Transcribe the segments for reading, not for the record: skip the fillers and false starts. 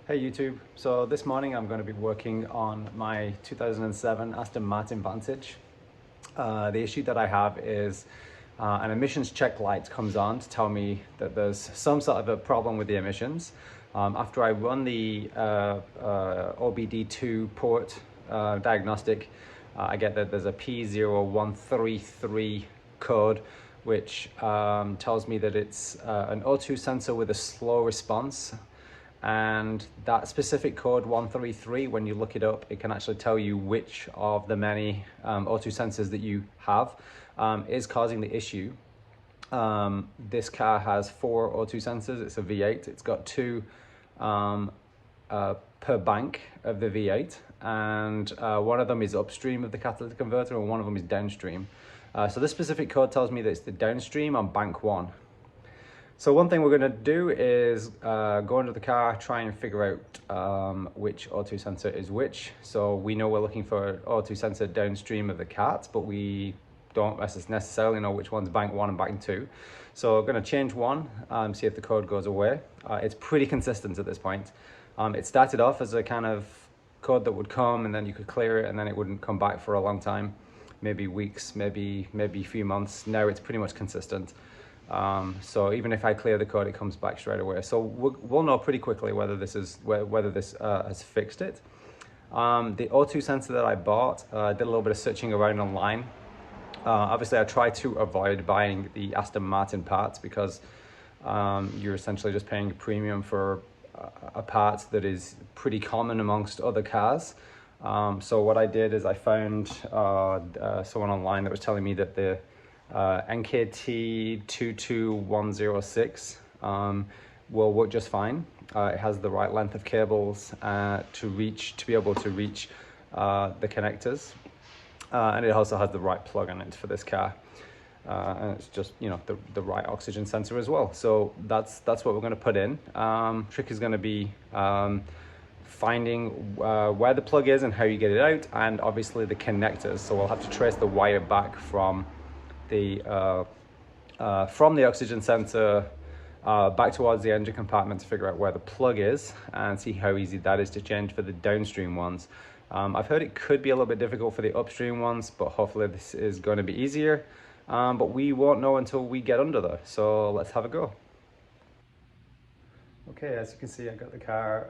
Hey YouTube, so this morning I'm going to be working on my 2007 Aston Martin Vantage. The issue that I have is an emissions check light comes on to tell me that there's some sort of a problem with the emissions. After I run the OBD2 port diagnostic, I get that there's a P0133 code which tells me that it's an O2 sensor with a slow response. And that specific code 133, when you look it up, it can actually tell you which of the many O2 sensors that you have is causing the issue. This car has 4 O2 sensors. It's a V8. It's got 2 per bank of the V8, and one of them is upstream of the catalytic converter and one of them is downstream. So this specific code tells me that it's the downstream on bank 1. So one thing we're going to do is go into the car, try and figure out which O2 sensor is which. So we know we're looking for O2 sensor downstream of the cart, but we don't necessarily know which one's bank 1 and bank 2. So we're going to change one, see if the code goes away. It's pretty consistent at this point. It started off as a kind of code that would come and then you could clear it and then it wouldn't come back for a long time, maybe weeks, maybe a few months. Now it's pretty much consistent. So even if I clear the code, it comes back straight away. So we'll know pretty quickly whether this has fixed it. The O2 sensor that I bought, I did a little bit of searching around online. Obviously, I try to avoid buying the Aston Martin parts because you're essentially just paying a premium for a part that is pretty common amongst other cars. So what I did is I found someone online that was telling me that the NKT 22106 will work just fine. It has the right length of cables to be able to reach the connectors, and it also has the right plug in it for this car, and it's just, you know, the right oxygen sensor as well. So that's what we're going to put in. Trick is going to be finding where the plug is and how you get it out, and obviously the connectors. So we'll have to trace the wire back from the oxygen sensor back towards the engine compartment to figure out where the plug is and see how easy that is to change for the downstream ones. I've heard it could be a little bit difficult for the upstream ones, but hopefully this is going to be easier. But we won't know until we get under there. So let's have a go. Okay, as you can see, I got the car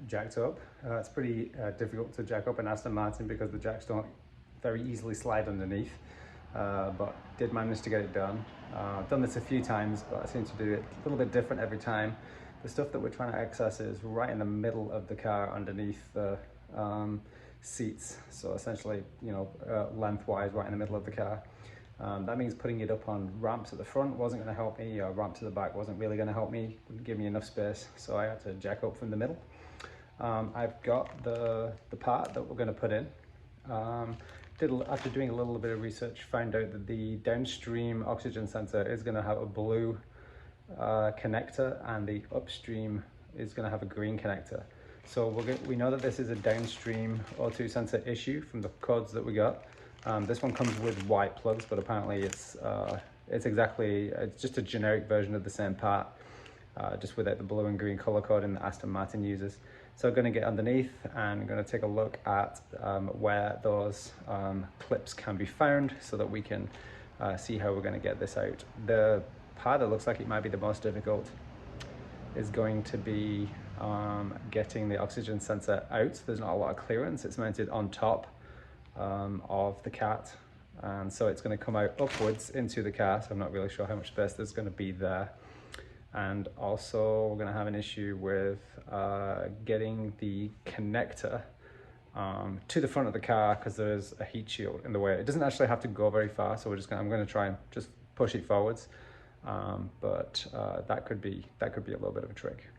jacked up. It's pretty difficult to jack up an Aston Martin because the jacks don't very easily slide underneath. But did manage to get it done. I've done this a few times, but I seem to do it a little bit different every time. The stuff that we're trying to access is right in the middle of the car underneath the seats. So essentially, you know, lengthwise right in the middle of the car. That means putting it up on ramps at the front wasn't going to help me, or ramp to the back wasn't really going to help me, wouldn't give me enough space. So I had to jack up from the middle. I've got the part that we're going to put in. After doing a little bit of research, found out that the downstream oxygen sensor is going to have a blue connector and the upstream is going to have a green connector. So we know that this is a downstream O2 sensor issue from the codes that we got. This one comes with white plugs, but apparently it's just a generic version of the same part, just without the blue and green color coding that Aston Martin uses. So I'm going to get underneath and I'm going to take a look at where those clips can be found so that we can see how we're going to get this out. The part that looks like it might be the most difficult is going to be getting the oxygen sensor out. There's not a lot of clearance. It's mounted on top of the cart, and so it's going to come out upwards into the car, so I'm not really sure how much space there's going to be there. And also we're going to have an issue with getting the connector to the front of the car because there's a heat shield in the way. It doesn't actually have to go very far, so I'm going to try and just push it forwards, but that could be a little bit of a trick.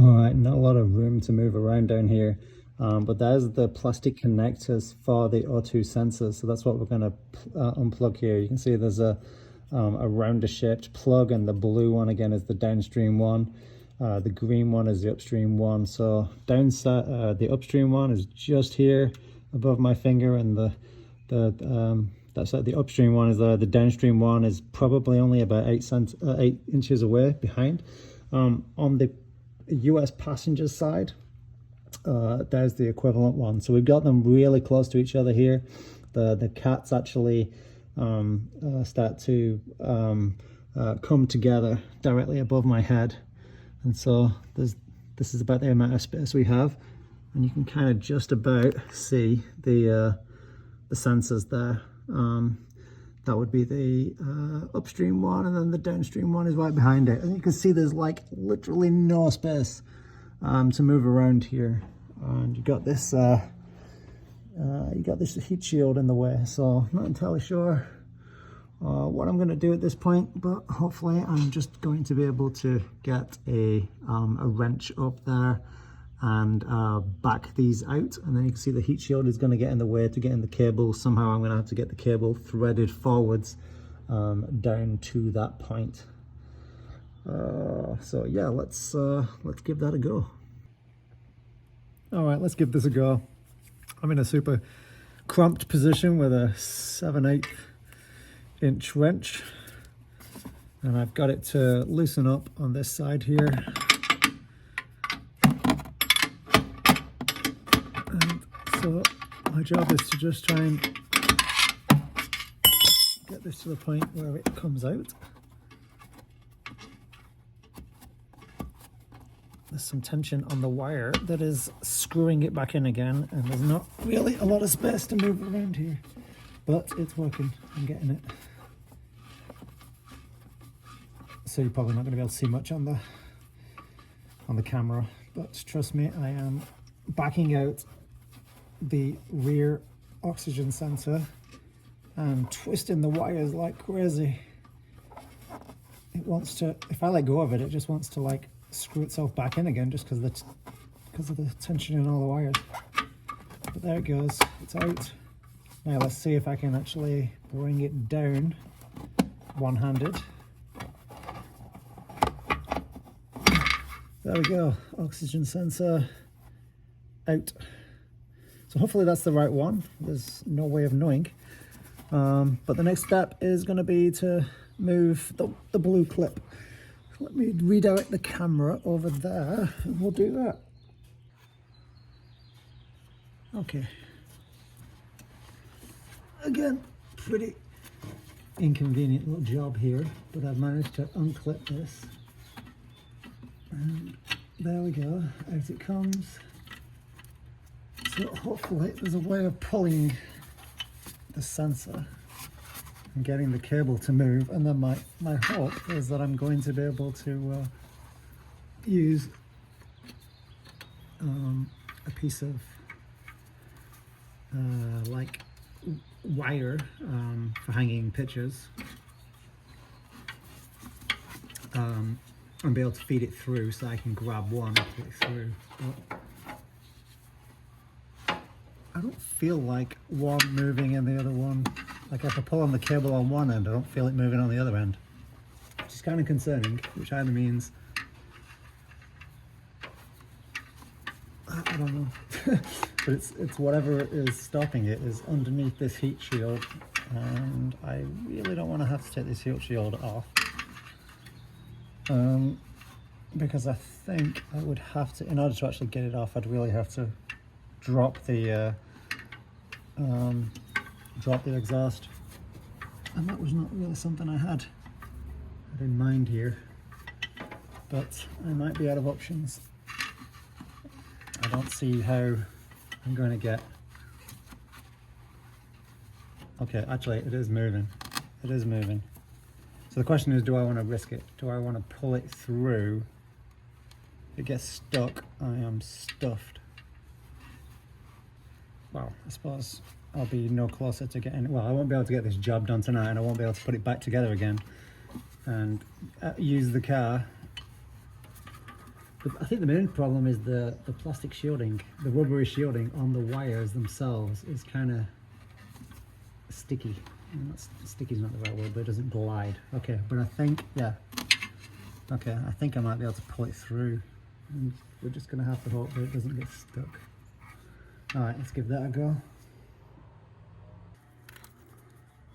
All right, not a lot of room to move around down here, but there's the plastic connectors for the O2 sensors, so that's what we're going to unplug here. You can see there's a rounder shaped plug, and the blue one again is the downstream one. The green one is the upstream one. So the upstream one is just here above my finger, and the upstream one is there. The downstream one is probably only about 8 inches away behind. On the US passenger side, there's the equivalent one. So we've got them really close to each other here. The cats actually start to come together directly above my head, and so this is about the amount of space we have, and you can kind of just about see the sensors there. That would be the upstream one, and then the downstream one is right behind it. And you can see there's like literally no space to move around here. And you got this heat shield in the way, so I'm not entirely sure what I'm going to do at this point, but hopefully I'm just going to be able to get a wrench up there and back these out, and then you can see the heat shield is going to get in the way to get in the cable. Somehow I'm going to have to get the cable threaded forwards down to that point. So yeah, let's give that a go. All right, let's give this a go. I'm in a super cramped position with a 7/8 inch wrench, and I've got it to loosen up on this side here. So my job is to just try and get this to the point where it comes out. There's some tension on the wire that is screwing it back in again, and there's not really a lot of space to move around here, but it's working. I'm getting it. So you're probably not going to be able to see much on the camera, but trust me, I am backing out the rear oxygen sensor and twisting the wires like crazy. It wants to, if I let go of it, it just wants to like screw itself back in again, just because of the tension in all the wires. But there it goes, it's out. Now let's see if I can actually bring it down one-handed. There we go, oxygen sensor out. So hopefully that's the right one. There's no way of knowing. But the next step is going to be to move the blue clip. Let me redirect the camera over there and we'll do that. Okay. Again, pretty inconvenient little job here, but I've managed to unclip this. And there we go, out it comes. So hopefully there's a way of pulling the sensor and getting the cable to move, and then my hope is that I'm going to be able to use a piece of like wire for hanging pictures and be able to feed it through, so I can grab one and put it through. But I don't feel like one moving and the other one, like if I pull on the cable on one end, I don't feel it moving on the other end, which is kind of concerning, which either means, I don't know, but it's whatever is stopping it is underneath this heat shield, and I really don't want to have to take this heat shield off, because I think I would have to, in order to actually get it off, I'd really have to drop the exhaust, and that was not really something I had in mind here, but I might be out of options. I don't see how I'm going to get, okay, actually it is moving, so the question is, do I want to risk it? Do I want to pull it through? If it gets stuck, I am stuffed. Well, I suppose I'll be no closer to getting, well, I won't be able to get this job done tonight, and I won't be able to put it back together again and use the car. But I think the main problem is the plastic shielding, the rubbery shielding on the wires themselves is kind of sticky. Sticky is not the right word, but it doesn't glide. Okay, but I think, yeah. Okay, I think I might be able to pull it through. And we're just going to have to hope that it doesn't get stuck. Alright, let's give that a go.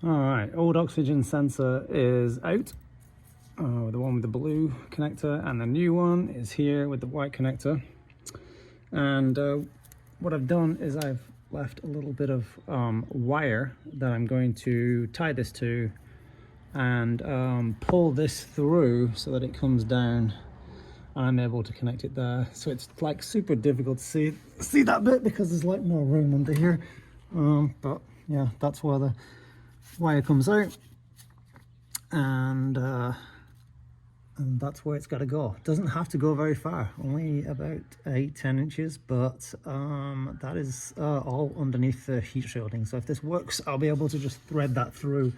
Alright, old oxygen sensor is out. the one with the blue connector, and the new one is here with the white connector. And what I've done is I've left a little bit of wire that I'm going to tie this to and pull this through so that it comes down. I'm able to connect it there. So it's like super difficult to see that bit because there's like no room under here. But yeah, that's where the wire comes out, and that's where it's got to go. It doesn't have to go very far, only about 8-10 inches, but that is all underneath the heat shielding. So if this works, I'll be able to just thread that through,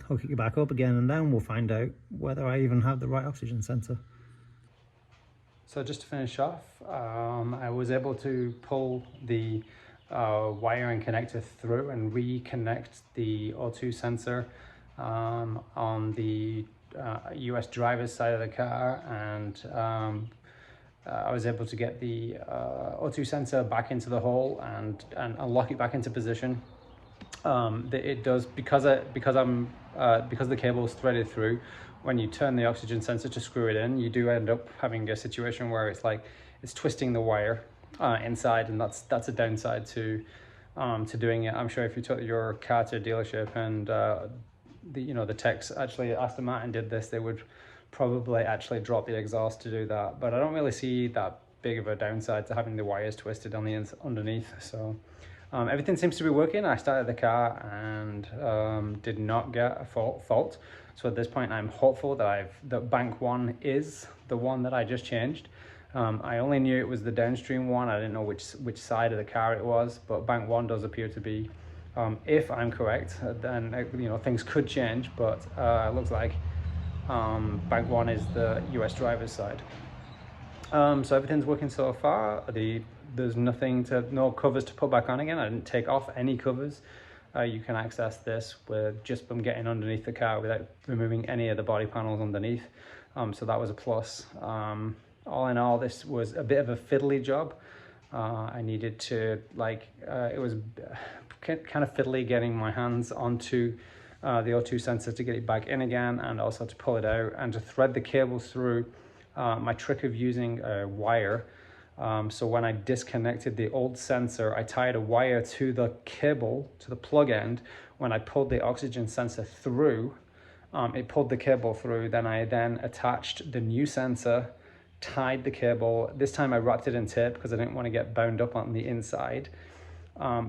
hook it back up again, and then we'll find out whether I even have the right oxygen sensor. So just to finish off, I was able to pull the wire and connector through and reconnect the O2 sensor on the US driver's side of the car, and I was able to get the O2 sensor back into the hole and lock it back into position. It does, because the cable is threaded through. When you turn the oxygen sensor to screw it in, you do end up having a situation where it's like it's twisting the wire inside, and that's a downside to doing it. I'm sure if you took your car to a dealership and the techs, actually Aston Martin did this, they would probably actually drop the exhaust to do that. But I don't really see that big of a downside to having the wires twisted on the underneath. So everything seems to be working. I started the car and did not get a fault. So at this point, I'm hopeful that bank one is the one that I just changed. I only knew it was the downstream one. I didn't know which side of the car it was, but bank one does appear to be. If I'm correct, then things could change, but it looks like bank one is the US driver's side. So everything's working so far. There's no covers to put back on again. I didn't take off any covers. You can access this with just from getting underneath the car without removing any of the body panels underneath. So that was a plus. All in all, this was a bit of a fiddly job. I needed to, it was kind of fiddly getting my hands onto the O2 sensor to get it back in again, and also to pull it out and to thread the cables through. My trick of using a wire. So when I disconnected the old sensor, I tied a wire to the cable, to the plug end. When I pulled the oxygen sensor through, it pulled the cable through. Then I attached the new sensor, tied the cable. This time I wrapped it in tape because I didn't want to get bound up on the inside.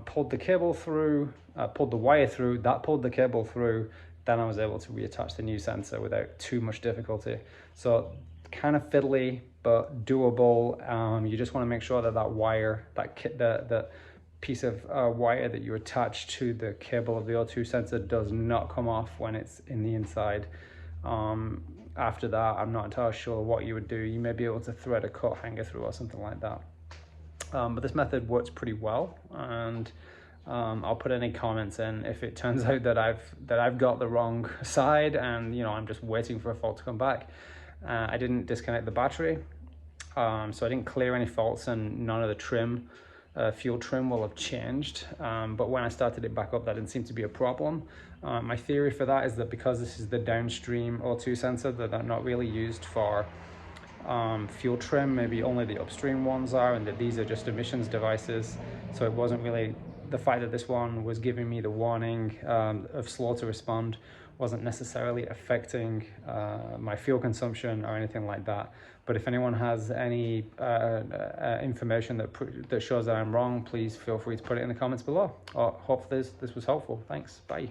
Pulled the cable through, pulled the wire through, that pulled the cable through. Then I was able to reattach the new sensor without too much difficulty. So kind of fiddly, but doable. You just want to make sure that wire, the piece of wire that you attach to the cable of the O2 sensor does not come off when it's in the inside. After that, I'm not entirely sure what you would do. You may be able to thread a coat hanger through or something like that. But this method works pretty well, and I'll put any comments in if it turns out that I've got the wrong side and I'm just waiting for a fault to come back. I didn't disconnect the battery, so I didn't clear any faults, and none of the trim, fuel trim will have changed. But when I started it back up, that didn't seem to be a problem. My theory for that is that because this is the downstream O2 sensor, that they're not really used for fuel trim. Maybe only the upstream ones are, and that these are just emissions devices. So it wasn't really the fact that this one was giving me the warning of slow to respond wasn't necessarily affecting my fuel consumption or anything like that. But if anyone has any information that shows that I'm wrong, please feel free to put it in the comments below. I hope this was helpful. Thanks. Bye.